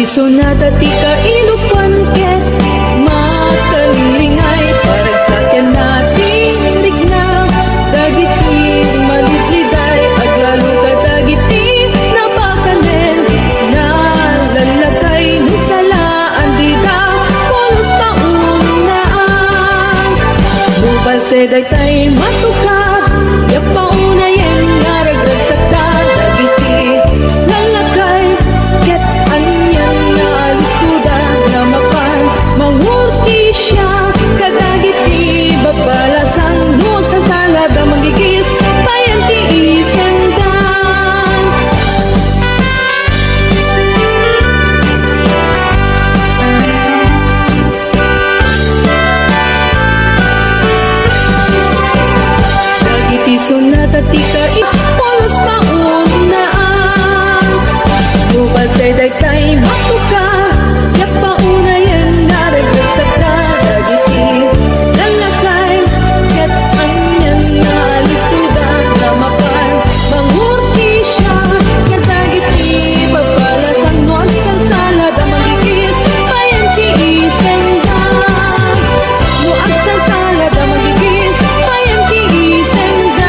Sonata ti kainupan ket makalingay parang sakyan natin digna dagiti malitriday aglalo ka dagiti napakanen na lalakay ni salaan dida polos paunaan bubal seday tay matukad yapaunayen nga ragdagsakta dagiti lalakay ket anyan na alisuda na mapan mangurti siya kadagiti babalasang nuot sa salada magigis bayan ti isendan dagiti sonata ti polos maunaan bubal seday tay matuka yapaunayan naragdagsakta dagiti lalakay ket anyan na alistuda na mapan mangurti siya kadagiti babalasang nuot sa salada magigis bayan ti isendan nuot sa salada magigis bayan ti isendan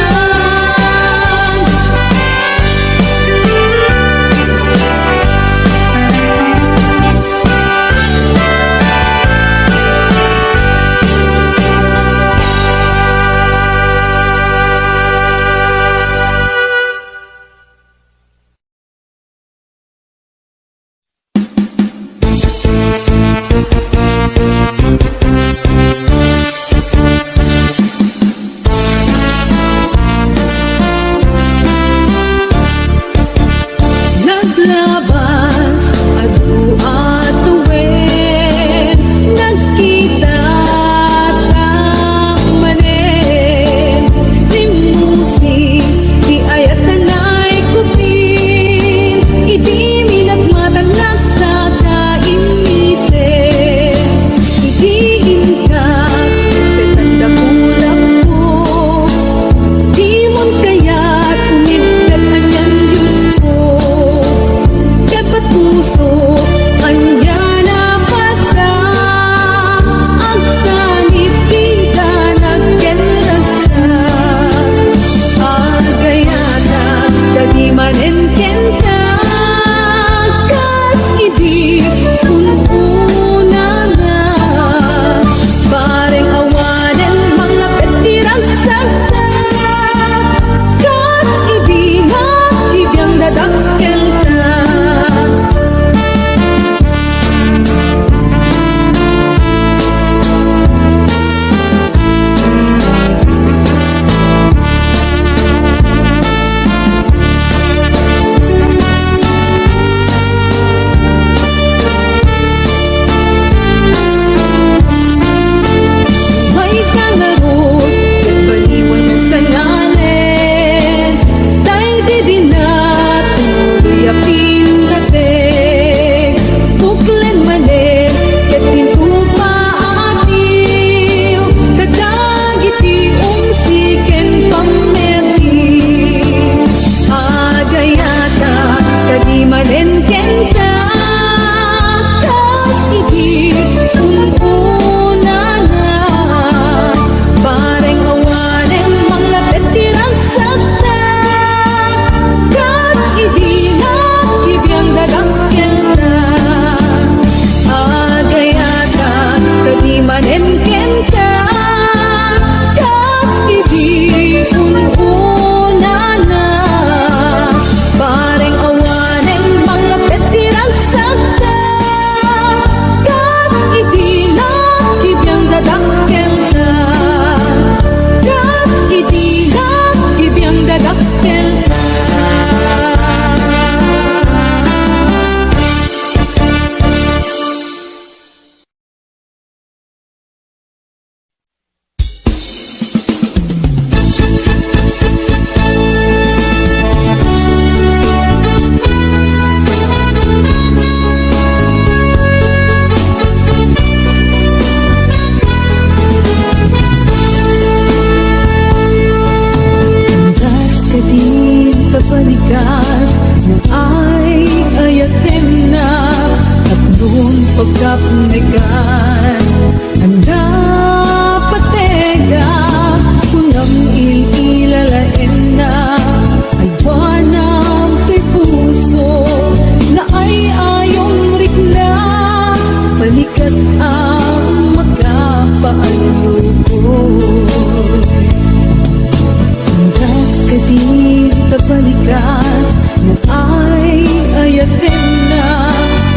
katid pabalikas na ay ayatin na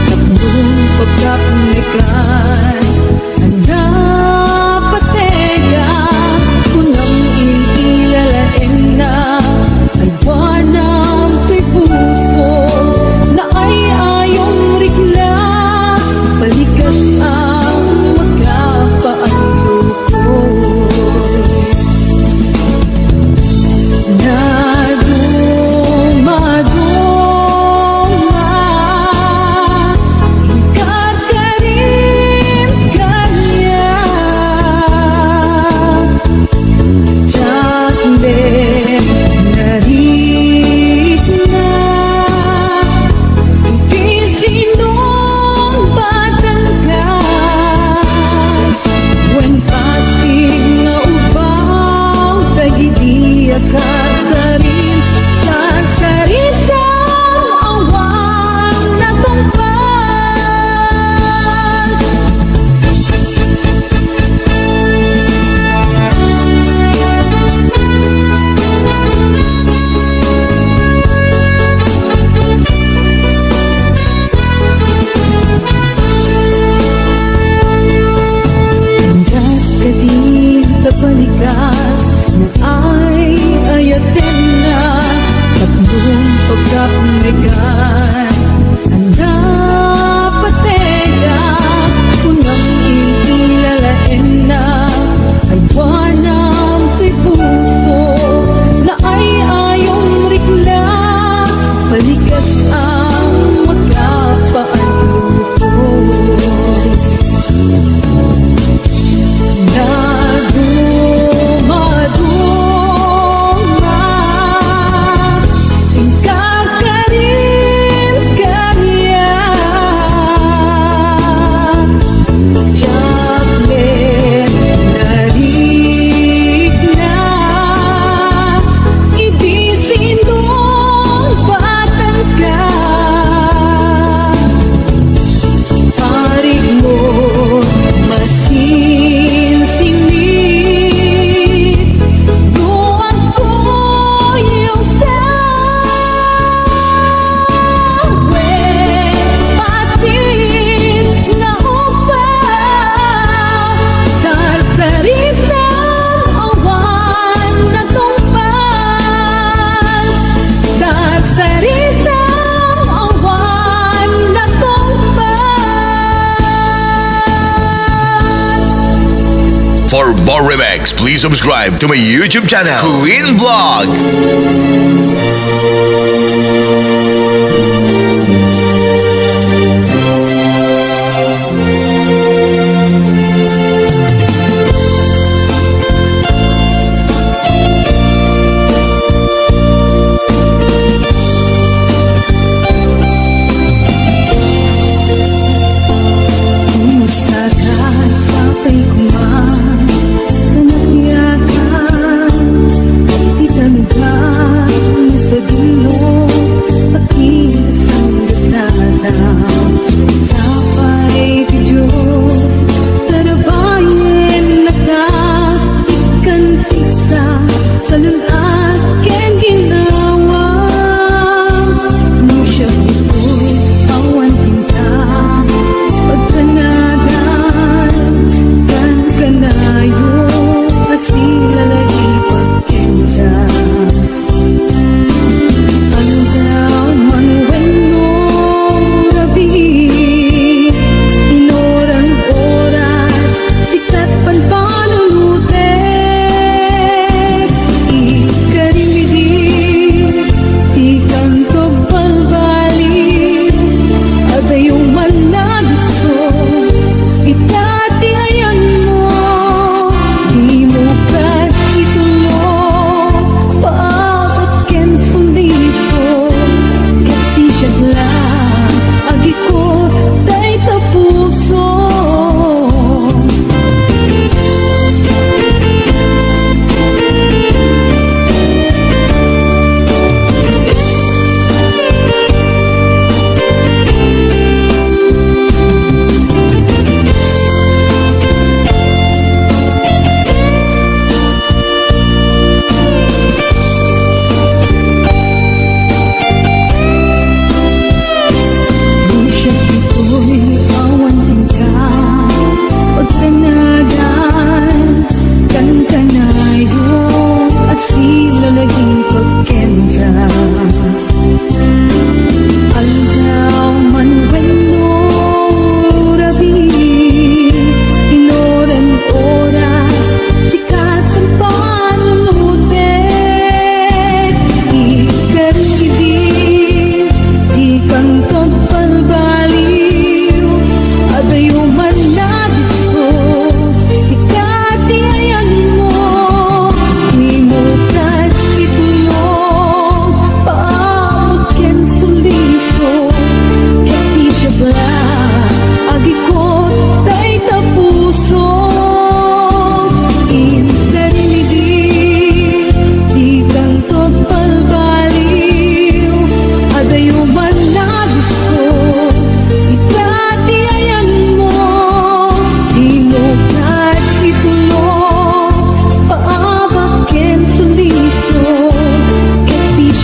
takbong pagkapunikan ang napatega kunang ilalain na ay wanang to'y puso na ay ayong rikla balikas ang magkapaantukoy na dumaduma ikakarim kanya Jacqueline narik na ipisinong batangkas when pasig na ubaw tagidi akatarin sa saritang awang natungpas Hanggas katid pabalikas na ay ayatin na takbong pagkapunikan ang napatega kunang ilalain na ay wanang to'y puso na ay ayong rikla balikas ang magkapaantukoy na dumaduma ikakarim kanya Jacqueline narik na ibisinong batangkas parig mo masinsingit luwag ko yung tawe pasig na upaw sa saritang awan na tumpas sa saritang awan na tumpas. For more remix, please subscribe to my YouTube channel, Queen Vlog. Kumusta ka sa pagkuman? Kanakyakan, di ka naghan sa dulo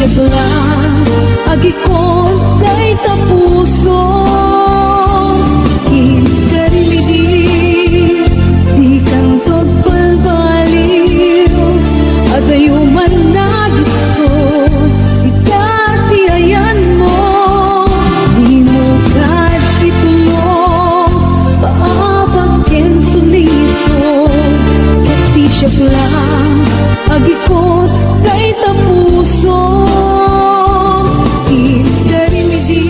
siya lang agikon kay tapuso. Inkarimidi di kang pagbalbaliw at ayuman na gusto itatiayan mo. Di mo kasi tulong paapagkin suliso kasi siya lang agikot kay tapuso. Inkarimidi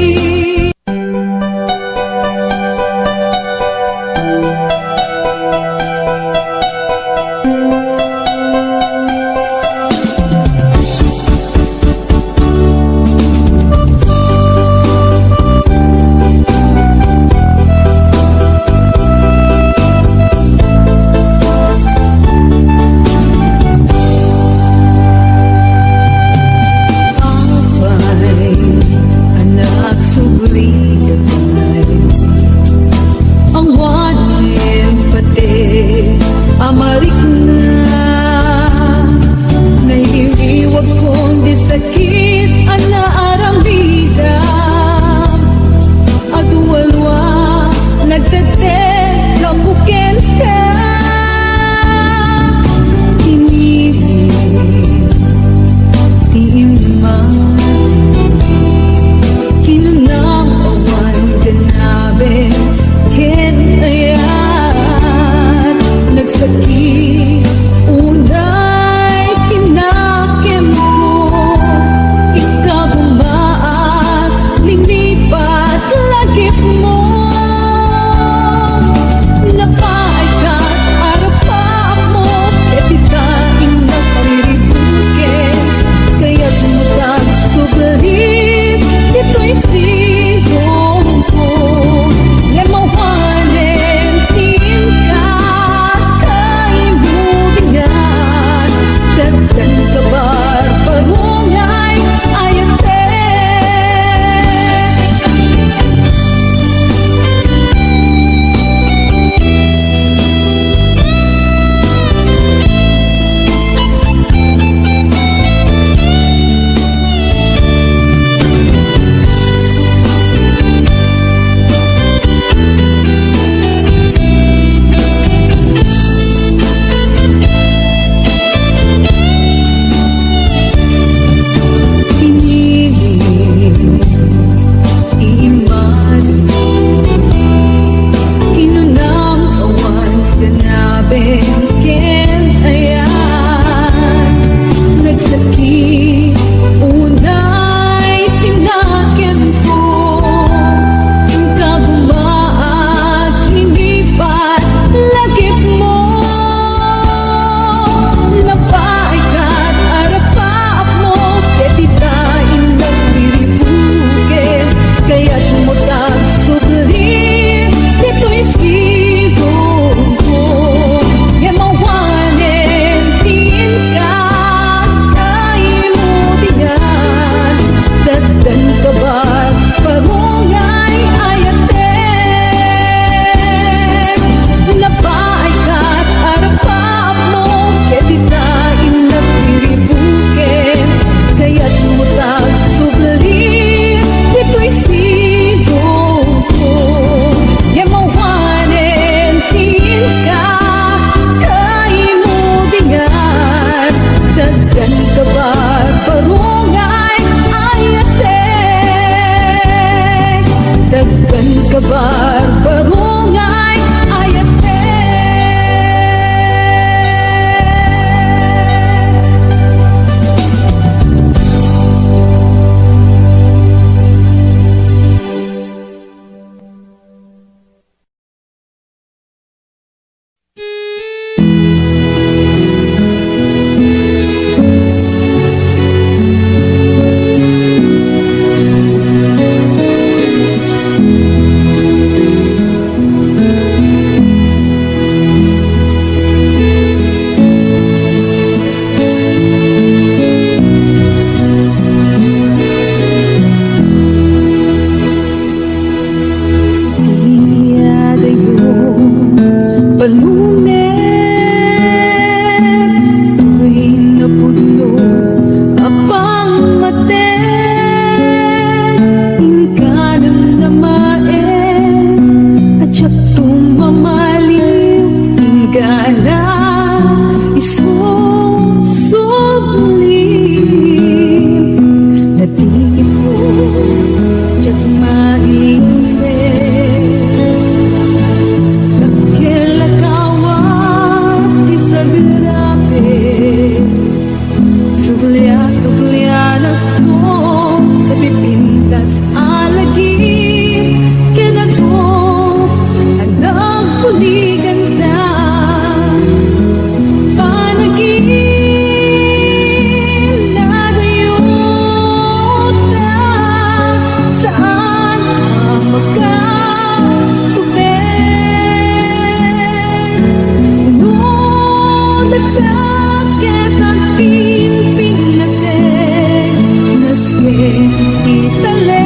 Italen,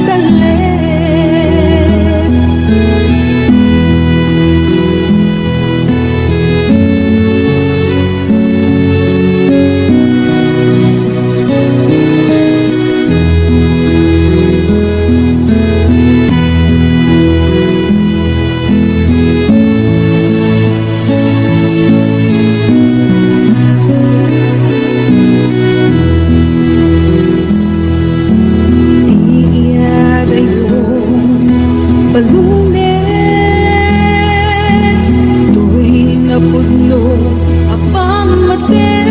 talen. Tiyada yung balunin, tuwing napudno apang matin,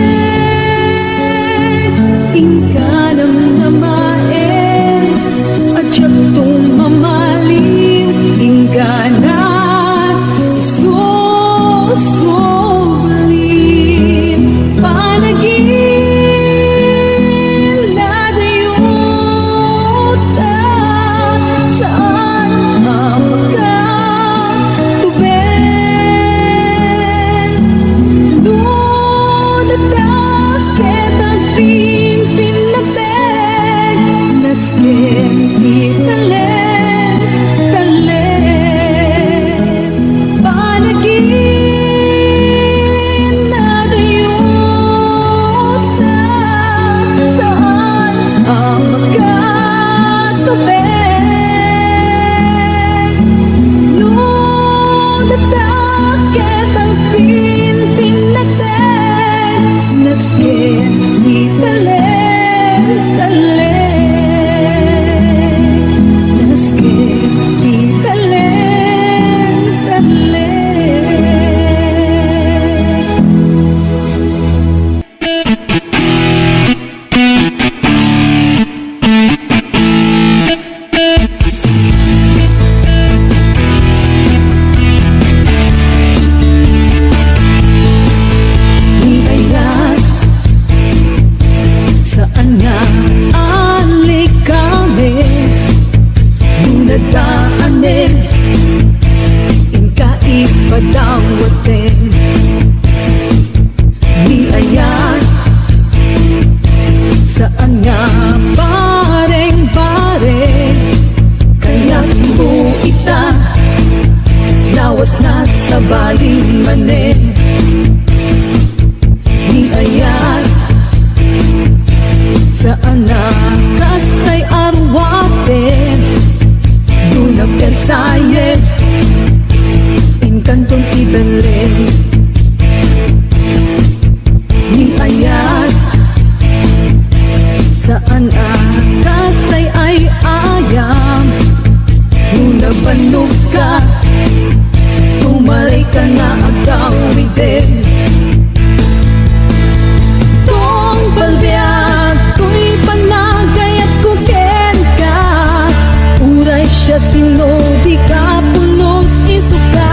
ingkanang namain at siyak tumamalim, ingkana isusulit panagin ladayuta saan ang magkatubig doon at akit ang pinapig naskin italen, talen panagin ladayuta saan ang magkatubig noon at akit ang pinapig naskin italen, talen naskin italen, talen. Ayan, saan nga alik kami dunadaanin inkaipadangwatin di ayan, saan nga bareng-bareng kaya't buita lawas na sa balimanin di ayan, saan na kastay arwatin doon na Versailles inkantong ibelin di ayan, saan kastay ay ayam doon na banog ka tumaray ka na agawidin tong balbiag ko'y panagay at kuken ka uray siya sino di ka pulos isuka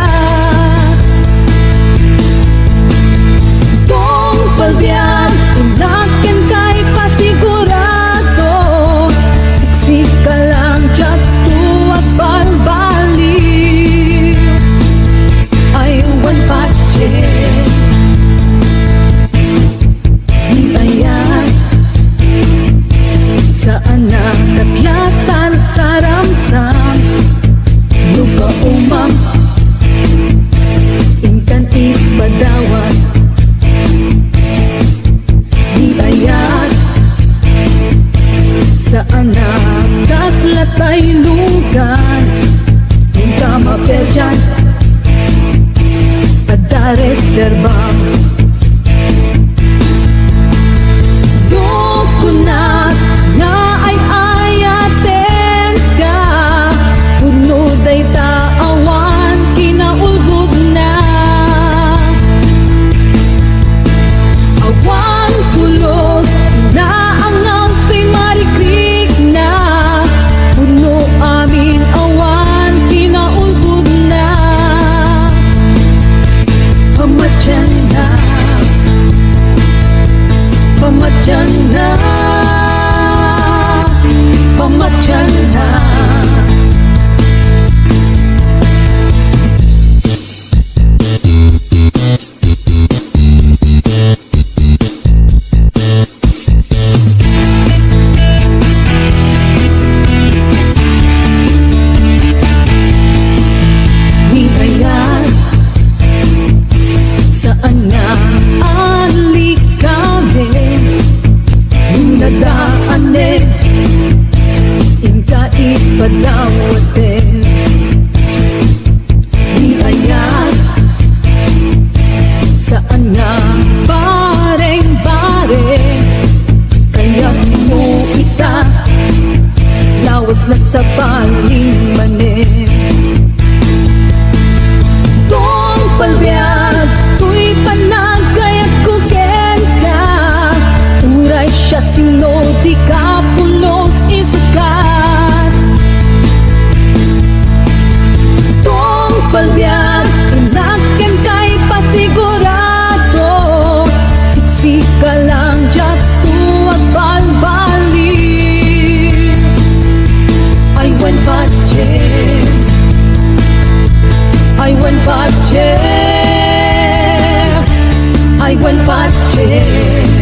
tong balbiag tunakin kay pasigurado siksik ka lang tiyak tuwag balbali ay one pache daanin Inka ipadawatin Di ayat Saan nga bareng-bare Kaya mo ita Lawas na sa baling manin Tong palbiag Tuy panagayat ko ka Uray siya sino di ka pulos isukat Tong palbiag Inakin kay pasigurado Siksik ka lang jato at balbali I went budget I went budget I went budget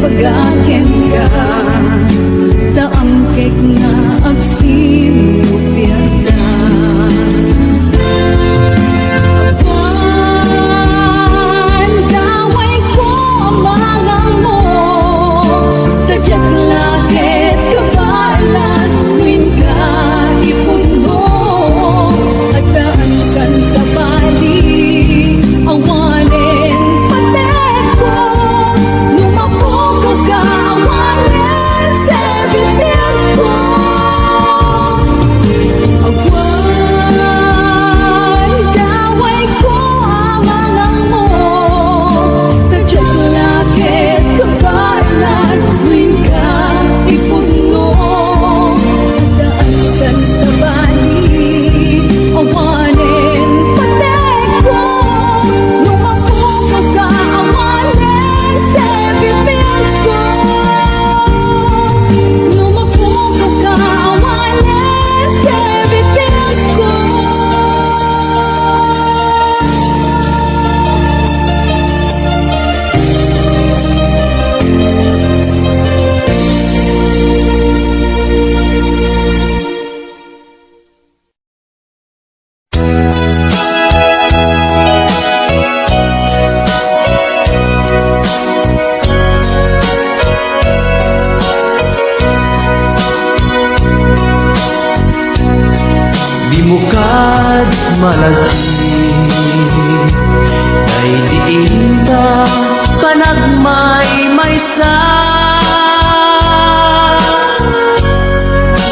pagakin ka Taangkik nga agsinupyan na Awan, daway ko amangang mo Tadyak lakit kabalan Tuwin ka ipuno At daan kan sa bali Awanin patek ko Lumapog ka awanin sa bibig ko Awan, daway ko amangang mo Tadyak lakit kabalan Tuwin ka ipuno Daan kan sa bali Awanin patek ko Lumapog ka awanin sa bibig ko Lumapog ka awanin sa bibig ko Di mo kad malagi Ay diin ta panagmay maysa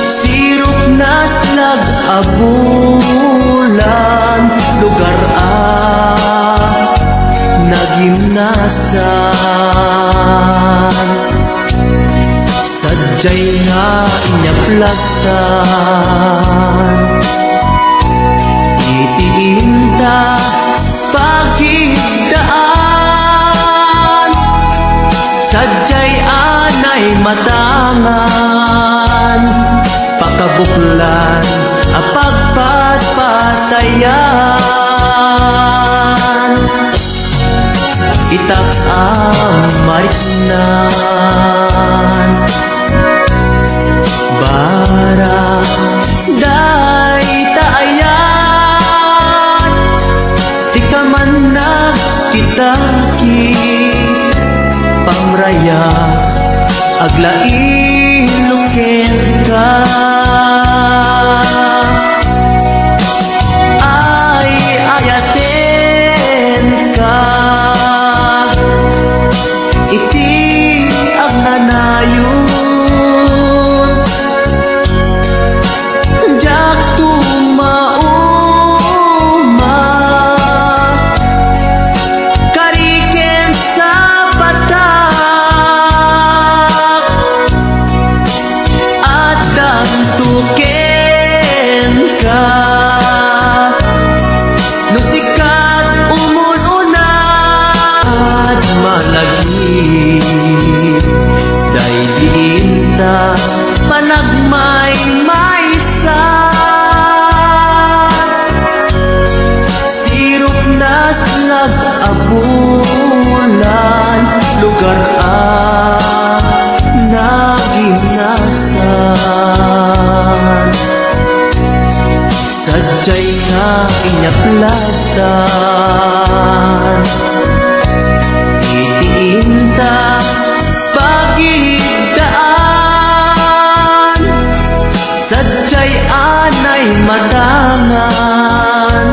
Sirop na slag abulan Lugar nagimnasan Sadyay nga inyaplagtan Itiinta pagigdaan Sadyay anay matangan Pakabuklan apagpatpatayan Itak amariknan Bara day taayan Di ka man nagkitaki Pamraya aglain ka Ay ayaten ka Iti ang nanayon Jak tumauma Kariken sa batak At damtuken ka Nusikat umununa At malagi Day diinta panagmay maysa Sirop na slag abulan Lugar nagimnasan Sadyay ka inyaplatan Itiinta pagigdaan Sadyay anay matangan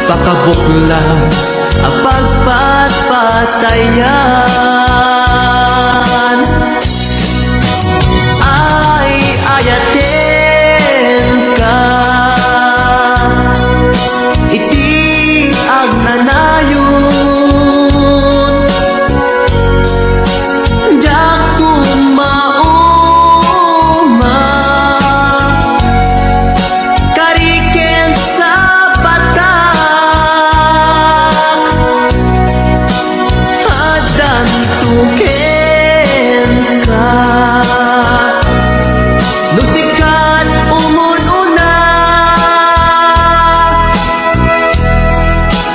Pakabuklan apagpatpatayan Ay ayaten ka Iti ang nanayon Jak tumauma Kariken sa batak Adan tuken ka Nusikat umununa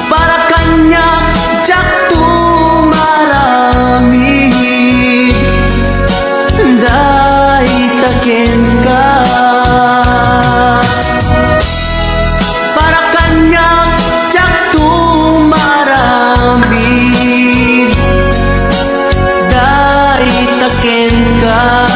Para kanyak jak tumarami akin ka